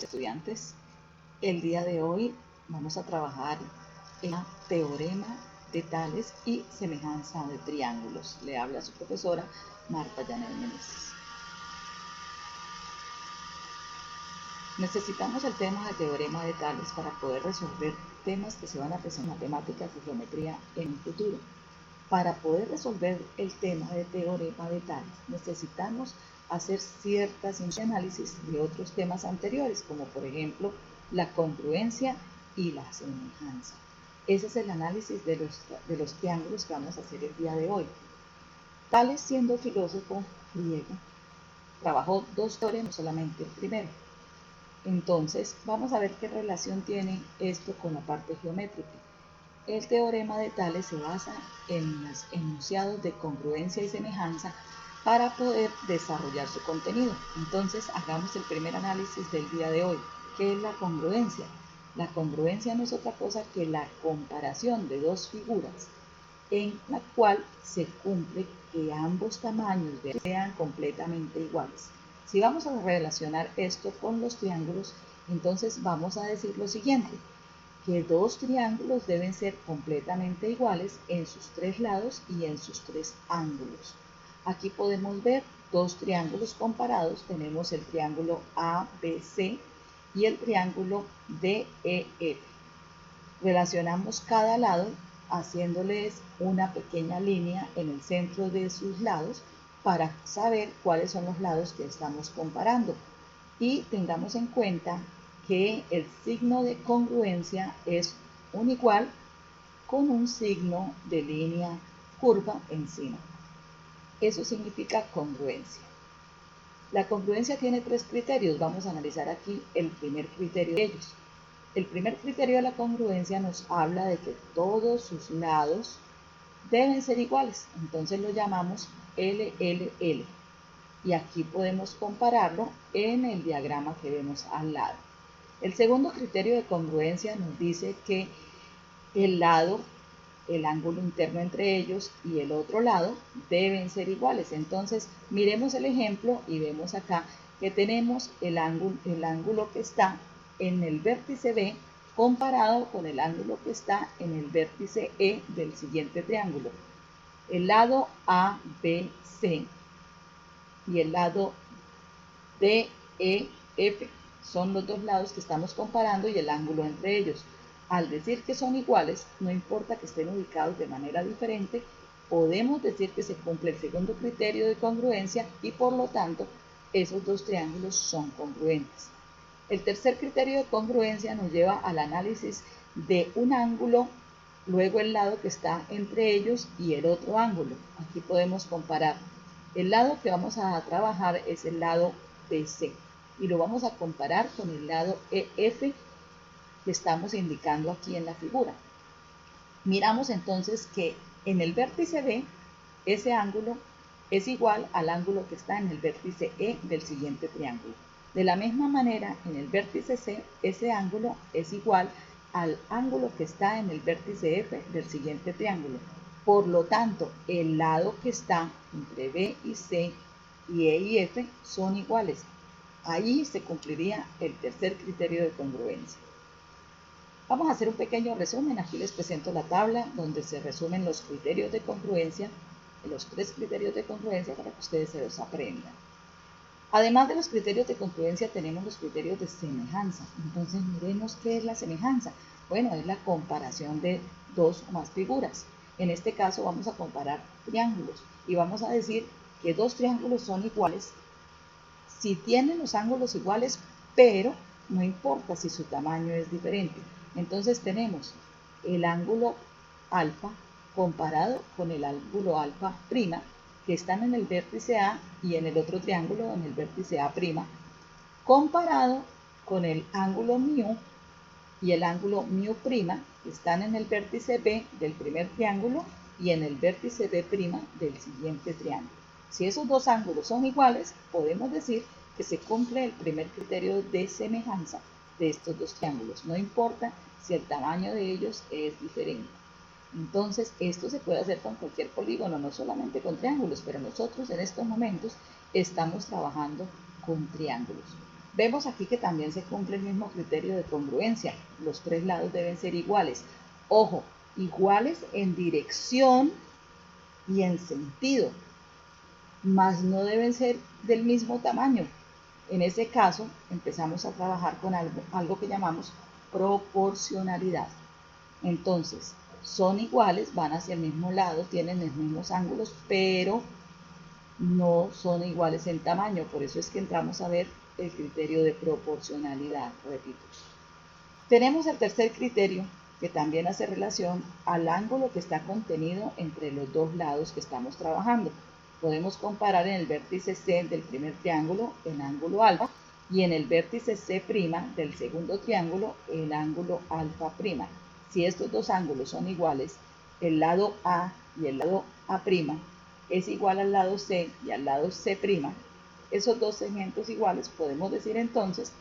estudiantes. El día de hoy vamos a trabajar el teorema de tales y semejanza de triángulos. Le habla su profesora Marta Janet Meneses. Necesitamos el tema de teorema de tales para poder resolver temas que se van a presentar en matemáticas y geometría en un futuro. Para poder resolver el tema de teorema de tales, necesitamos hacer ciertas análisis de otros temas anteriores, como por ejemplo la congruencia y la semejanza. Ese es el análisis de los triángulos que vamos a hacer el día de hoy. Tales, siendo filósofo griego, trabajó dos teoremas, no solamente el primero. Entonces, vamos a ver qué relación tiene esto con la parte geométrica. El teorema de Tales se basa en los enunciados de congruencia y semejanza para poder desarrollar su contenido. Entonces, hagamos el primer análisis del día de hoy. ¿Qué es la congruencia? La congruencia no es otra cosa que la comparación de dos figuras en la cual se cumple que ambos tamaños sean completamente iguales. Si vamos a relacionar esto con los triángulos, entonces vamos a decir lo siguiente, que dos triángulos deben ser completamente iguales en sus tres lados y en sus tres ángulos. Aquí podemos ver dos triángulos comparados. Tenemos el triángulo ABC y el triángulo DEF. Relacionamos cada lado haciéndoles una pequeña línea en el centro de sus lados para saber cuáles son los lados que estamos comparando. Y tengamos en cuenta que el signo de congruencia es un igual con un signo de línea curva encima. Eso significa congruencia. La congruencia tiene tres criterios. Vamos a analizar aquí el primer criterio de ellos. El primer criterio de la congruencia nos habla de que todos sus lados deben ser iguales. Entonces lo llamamos LLL. Y aquí podemos compararlo en el diagrama que vemos al lado. El segundo criterio de congruencia nos dice que el lado, el ángulo interno entre ellos y el otro lado deben ser iguales. Entonces miremos el ejemplo y vemos acá que tenemos el ángulo que está en el vértice B comparado con el ángulo que está en el vértice E del siguiente triángulo. El lado ABC y el lado DEF son los dos lados que estamos comparando y el ángulo entre ellos. Al decir que son iguales, no importa que estén ubicados de manera diferente, podemos decir que se cumple el segundo criterio de congruencia y por lo tanto esos dos triángulos son congruentes. El tercer criterio de congruencia nos lleva al análisis de un ángulo, luego el lado que está entre ellos y el otro ángulo. Aquí podemos comparar. El lado que vamos a trabajar es el lado BC y lo vamos a comparar con el lado EF que estamos indicando aquí en la figura. Miramos entonces que en el vértice B ese ángulo es igual al ángulo que está en el vértice E del siguiente triángulo. De la misma manera, en el vértice C ese ángulo es igual al ángulo que está en el vértice F del siguiente triángulo. Por lo tanto, el lado que está entre B y C y E y F son iguales. Ahí se cumpliría el tercer criterio de congruencia. Vamos a hacer un pequeño resumen. Aquí les presento la tabla donde se resumen los criterios de congruencia, los tres criterios de congruencia para que ustedes se los aprendan. Además de los criterios de congruencia tenemos los criterios de semejanza. Entonces miremos qué es la semejanza. Bueno, es la comparación de dos o más figuras. En este caso vamos a comparar triángulos y vamos a decir que dos triángulos son iguales si tienen los ángulos iguales, pero no importa si su tamaño es diferente. Entonces tenemos el ángulo alfa comparado con el ángulo alfa prima que están en el vértice A y en el otro triángulo en el vértice A prima, comparado con el ángulo mu y el ángulo mu prima que están en el vértice B del primer triángulo y en el vértice B prima del siguiente triángulo. Si esos dos ángulos son iguales, podemos decir que se cumple el primer criterio de semejanza de estos dos triángulos. No importa si el tamaño de ellos es diferente. Entonces, esto se puede hacer con cualquier polígono, no solamente con triángulos, pero nosotros en estos momentos estamos trabajando con triángulos. Vemos aquí que también se cumple el mismo criterio de congruencia. Los tres lados deben ser iguales. Ojo, iguales en dirección y en sentido, mas no deben ser del mismo tamaño. En ese caso, empezamos a trabajar con algo que llamamos proporcionalidad. Entonces, son iguales, van hacia el mismo lado, tienen los mismos ángulos, pero no son iguales en tamaño. Por eso es que entramos a ver el criterio de proporcionalidad, repito. Tenemos el tercer criterio, que también hace relación al ángulo que está contenido entre los dos lados que estamos trabajando. Podemos comparar en el vértice C del primer triángulo el ángulo alfa y en el vértice C' del segundo triángulo el ángulo alfa'. Si estos dos ángulos son iguales, el lado A y el lado A' es igual al lado C y al lado C', esos dos segmentos iguales, podemos decir entonces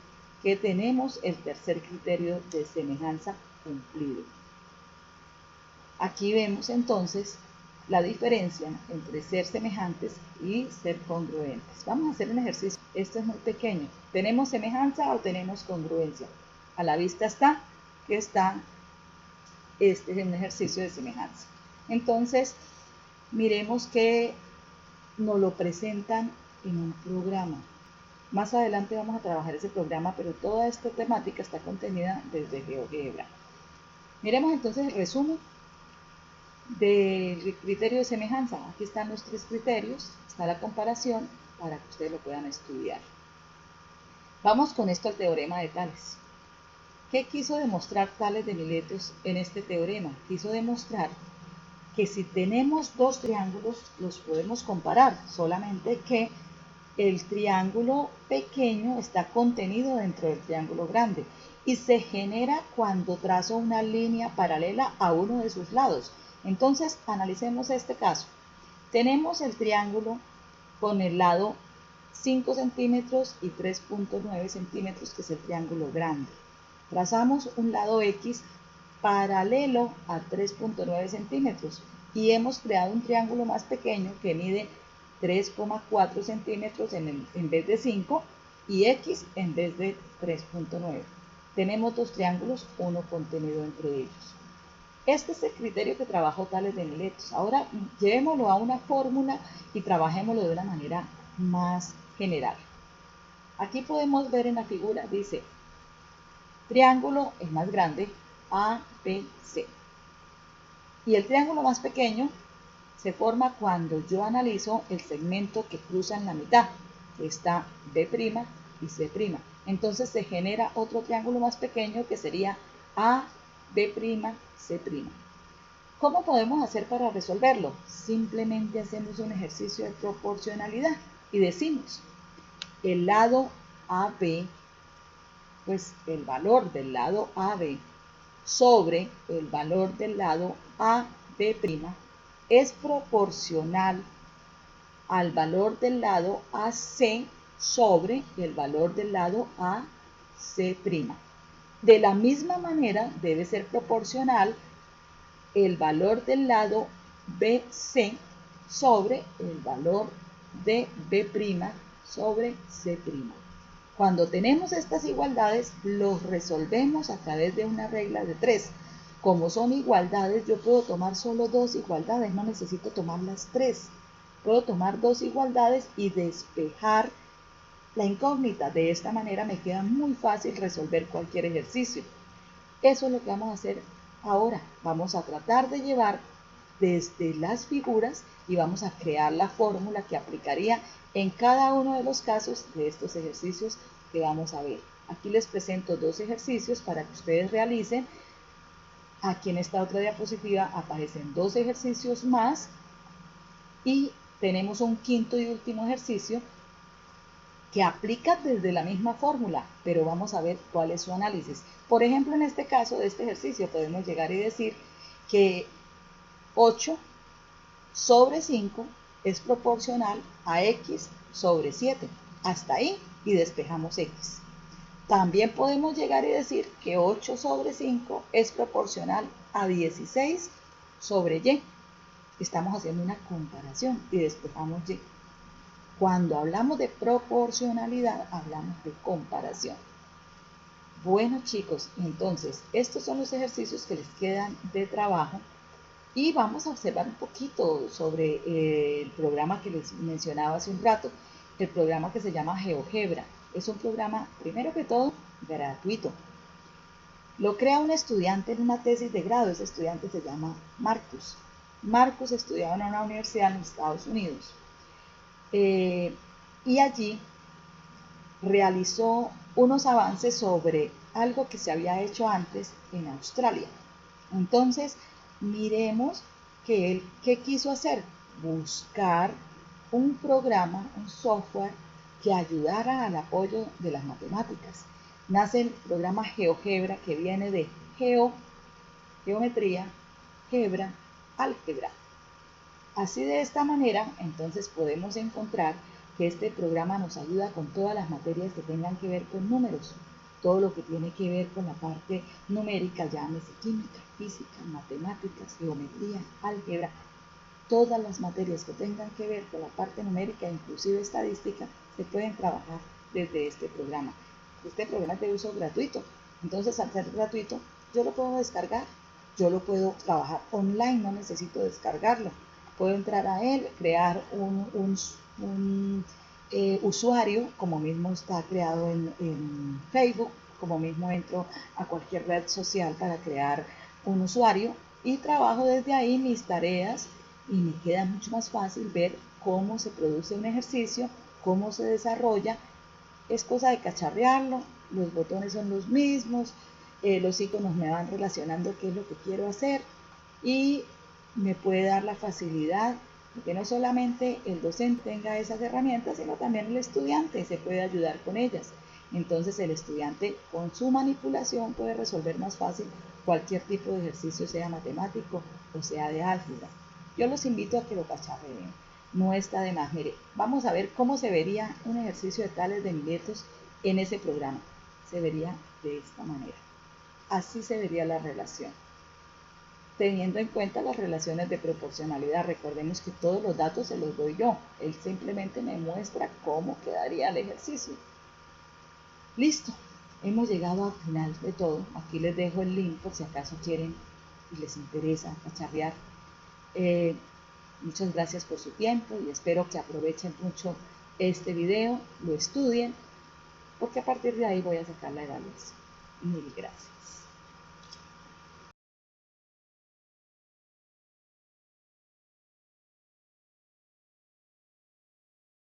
que tenemos el tercer criterio de semejanza cumplido. Aquí vemos entonces la diferencia entre ser semejantes y ser congruentes. Vamos a hacer un ejercicio. Este es muy pequeño. ¿Tenemos semejanza o tenemos congruencia? A la vista está que este es un ejercicio de semejanza. Entonces, miremos que nos lo presentan en un programa. Más adelante vamos a trabajar ese programa, pero toda esta temática está contenida desde GeoGebra. Miremos entonces el resumen del criterio de semejanza. Aquí están los tres criterios, está la comparación para que ustedes lo puedan estudiar. Vamos con esto al teorema de Tales. ¿Qué quiso demostrar Tales de Miletos en este teorema? Quiso demostrar que si tenemos dos triángulos los podemos comparar, solamente que el triángulo pequeño está contenido dentro del triángulo grande y se genera cuando trazo una línea paralela a uno de sus lados. Entonces, analicemos este caso. Tenemos el triángulo con el lado 5 centímetros y 3.9 centímetros, que es el triángulo grande. Trazamos un lado X paralelo a 3.9 centímetros y hemos creado un triángulo más pequeño que mide 3,4 centímetros en vez de 5 y X en vez de 3.9. Tenemos dos triángulos, uno contenido entre ellos. Este es el criterio que trabajó Tales de Miletos. Ahora llevémoslo a una fórmula y trabajémoslo de una manera más general. Aquí podemos ver en la figura, dice, triángulo es más grande, ABC. Y el triángulo más pequeño se forma cuando yo analizo el segmento que cruza en la mitad, que está B' y C'. Entonces se genera otro triángulo más pequeño que sería AB', C'. ¿Cómo podemos hacer para resolverlo? Simplemente hacemos un ejercicio de proporcionalidad y decimos, el lado AB, pues el valor del lado AB sobre el valor del lado AB' es proporcional al valor del lado AC sobre el valor del lado AC'. De la misma manera debe ser proporcional el valor del lado BC sobre el valor de B' sobre C'. Cuando tenemos estas igualdades, los resolvemos a través de una regla de 3. Como son igualdades, yo puedo tomar solo dos igualdades, no necesito tomar las 3. Puedo tomar dos igualdades y despejar la incógnita. De esta manera me queda muy fácil resolver cualquier ejercicio. Eso es lo que vamos a hacer ahora. Vamos a tratar de llevar desde las figuras y vamos a crear la fórmula que aplicaría en cada uno de los casos de estos ejercicios que vamos a ver. Aquí les presento dos ejercicios para que ustedes realicen. Aquí en esta otra diapositiva aparecen dos ejercicios más y tenemos un quinto y último ejercicio que aplica desde la misma fórmula, pero vamos a ver cuál es su análisis. Por ejemplo, en este caso de este ejercicio podemos llegar y decir que 8 sobre 5 es proporcional a X sobre 7. Hasta ahí y despejamos X. También podemos llegar y decir que 8 sobre 5 es proporcional a 16 sobre Y. Estamos haciendo una comparación y despejamos Y. Cuando hablamos de proporcionalidad, hablamos de comparación. Bueno chicos, entonces estos son los ejercicios que les quedan de trabajo y vamos a observar un poquito sobre el programa que les mencionaba hace un rato, el programa que se llama GeoGebra. Es un programa, primero que todo, gratuito. Lo crea un estudiante en una tesis de grado, ese estudiante se llama Marcus. Marcus estudiaba en una universidad en Estados Unidos y allí realizó unos avances sobre algo que se había hecho antes en Australia. Entonces, miremos que él, ¿qué quiso hacer? Buscar un programa, un software que ayudara al apoyo de las matemáticas. Nace el programa GeoGebra, que viene de geometría, gebra, álgebra. Así de esta manera, entonces podemos encontrar que este programa nos ayuda con todas las materias que tengan que ver con números, todo lo que tiene que ver con la parte numérica, llámese química, física, matemáticas, geometría, álgebra, todas las materias que tengan que ver con la parte numérica, inclusive estadística, se pueden trabajar desde este programa. Este programa es de uso gratuito, entonces al ser gratuito yo lo puedo descargar, yo lo puedo trabajar online, no necesito descargarlo. Puedo entrar a él, crear un usuario, como mismo está creado en Facebook, como mismo entro a cualquier red social para crear un usuario y trabajo desde ahí mis tareas y me queda mucho más fácil ver cómo se produce un ejercicio, cómo se desarrolla. Es cosa de cacharrearlo, los botones son los mismos, los iconos me van relacionando qué es lo que quiero hacer y me puede dar la facilidad de que no solamente el docente tenga esas herramientas, sino también el estudiante se puede ayudar con ellas. Entonces el estudiante con su manipulación puede resolver más fácil cualquier tipo de ejercicio, sea matemático o sea de álgebra. Yo los invito a que lo cacharreen, no está de más. Mire, vamos a ver cómo se vería un ejercicio de tales de Miletos en ese programa. Se vería de esta manera. Así se vería la relación. Teniendo en cuenta las relaciones de proporcionalidad, recordemos que todos los datos se los doy yo. Él simplemente me muestra cómo quedaría el ejercicio. Listo, hemos llegado al final de todo. Aquí les dejo el link por si acaso quieren y les interesa cacharrear. Muchas gracias por su tiempo y espero que aprovechen mucho este video, lo estudien, porque a partir de ahí voy a sacar la evaluación. Mil gracias.